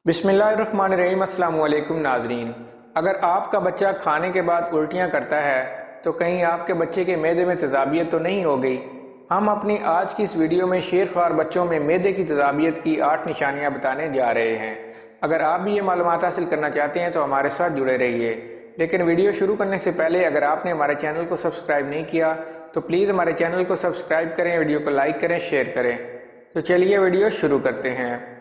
बिस्मिल्लाहिर्रहमानिर्रहीम। अस्सलाम वालेकुम नाजरीन। अगर आपका बच्चा खाने के बाद उल्टियाँ करता है तो कहीं आपके बच्चे के मैदे में तेज़ाबियत तो नहीं हो गई। हम अपनी आज की इस वीडियो में शेरख्वार बच्चों में मैदे की तेज़ाबियत की 8 निशानियाँ बताने जा रहे हैं। अगर आप भी ये मालूमात हासिल करना चाहते हैं तो हमारे साथ जुड़े रहिए। लेकिन वीडियो शुरू करने से पहले अगर आपने हमारे चैनल को सब्सक्राइब नहीं किया तो प्लीज़ हमारे चैनल को सब्सक्राइब करें, वीडियो को लाइक करें, शेयर करें। तो चलिए वीडियो शुरू करते हैं।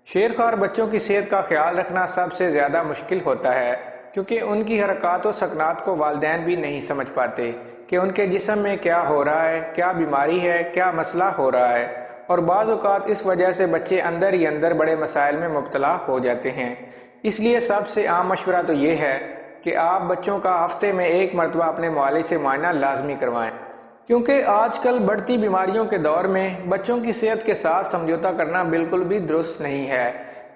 शेरख्वार बच्चों की सेहत का ख्याल रखना सबसे ज़्यादा मुश्किल होता है क्योंकि उनकी हरकत और सकनात को वालिदैन भी नहीं समझ पाते कि उनके जिस्म में क्या हो रहा है, क्या बीमारी है, क्या मसला हो रहा है। और बाज़ औक़ात इस वजह से बच्चे अंदर ही अंदर बड़े मसाइल में मुब्तला हो जाते हैं। इसलिए सबसे आम मशवरा तो ये है कि आप बच्चों का हफ्ते में एक मरतबा अपने मुआलिज से मुआयना लाजमी करवाएं, क्योंकि आजकल बढ़ती बीमारियों के दौर में बच्चों की सेहत के साथ समझौता करना बिल्कुल भी दुरुस्त नहीं है।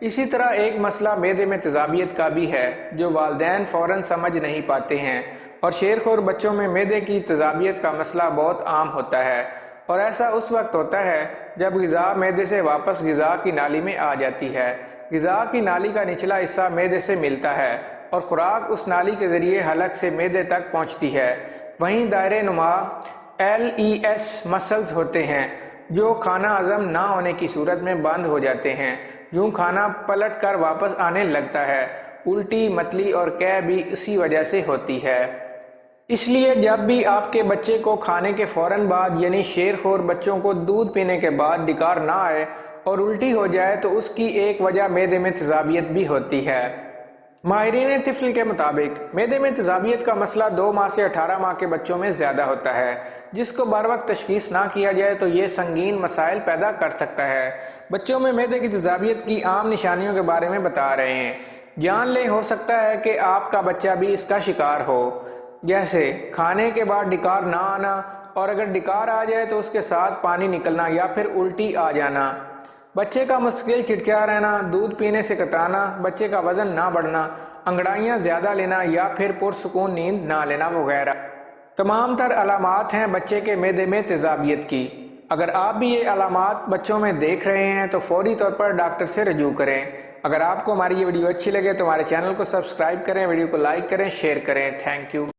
इसी तरह एक मसला मैदे में तेज़ाबियत का भी है जो वालिदैन फ़ौरन समझ नहीं पाते हैं। और शेरख्वार बच्चों में मैदे की तेज़ाबियत का मसला बहुत आम होता है और ऐसा उस वक्त होता है जब ग़िज़ा मैदे से वापस ग़िज़ा की नाली में आ जाती है। ग़िज़ा की नाली का निचला हिस्सा मैदे से मिलता है और खुराक उस नाली के ज़रिए हलक से मैदे तक पहुँचती है। वहीं दायरे नुमा LES मसल्स होते हैं जो खाना हजम ना होने की सूरत में बंद हो जाते हैं। यूं खाना पलट कर वापस आने लगता है। उल्टी, मतली और कै भी इसी वजह से होती है। इसलिए जब भी आपके बच्चे को खाने के फौरन बाद यानी शेरख्वार बच्चों को दूध पीने के बाद डिकार ना आए और उल्टी हो जाए तो उसकी एक वजह मैदे में तेज़ाबियत भी होती है। माहिरीन तिफल के मुताबिक मैदे में तेज़ाबियत का मसला 2 माह से 18 माह के बच्चों में ज़्यादा होता है, जिसको बर वक्त तशखीस ना किया जाए तो ये संगीन मसाइल पैदा कर सकता है। बच्चों में मैदे की तेज़ाबियत की आम निशानियों के बारे में बता रहे हैं। जान लें, हो सकता है कि आपका बच्चा भी इसका शिकार हो, जैसे खाने के बाद डिकार ना आना, और अगर डिकार आ जाए तो उसके साथ पानी निकलना या फिर उल्टी आ जाना, बच्चे का मुस्तकिल चिड़चिड़ा रहना, दूध पीने से कतराना, बच्चे का वजन ना बढ़ना, अंगड़ाइयाँ ज़्यादा लेना या फिर पुरसुकून नींद ना लेना वगैरह तमाम तर अलामात हैं बच्चे के मैदे में तेज़ाबियत की। अगर आप भी ये अलामात बच्चों में देख रहे हैं तो फौरी तौर पर डॉक्टर से रजू करें। अगर आपको हमारी ये वीडियो अच्छी लगे तो हमारे चैनल को सब्सक्राइब करें, वीडियो को लाइक करें, शेयर करें। Thank you.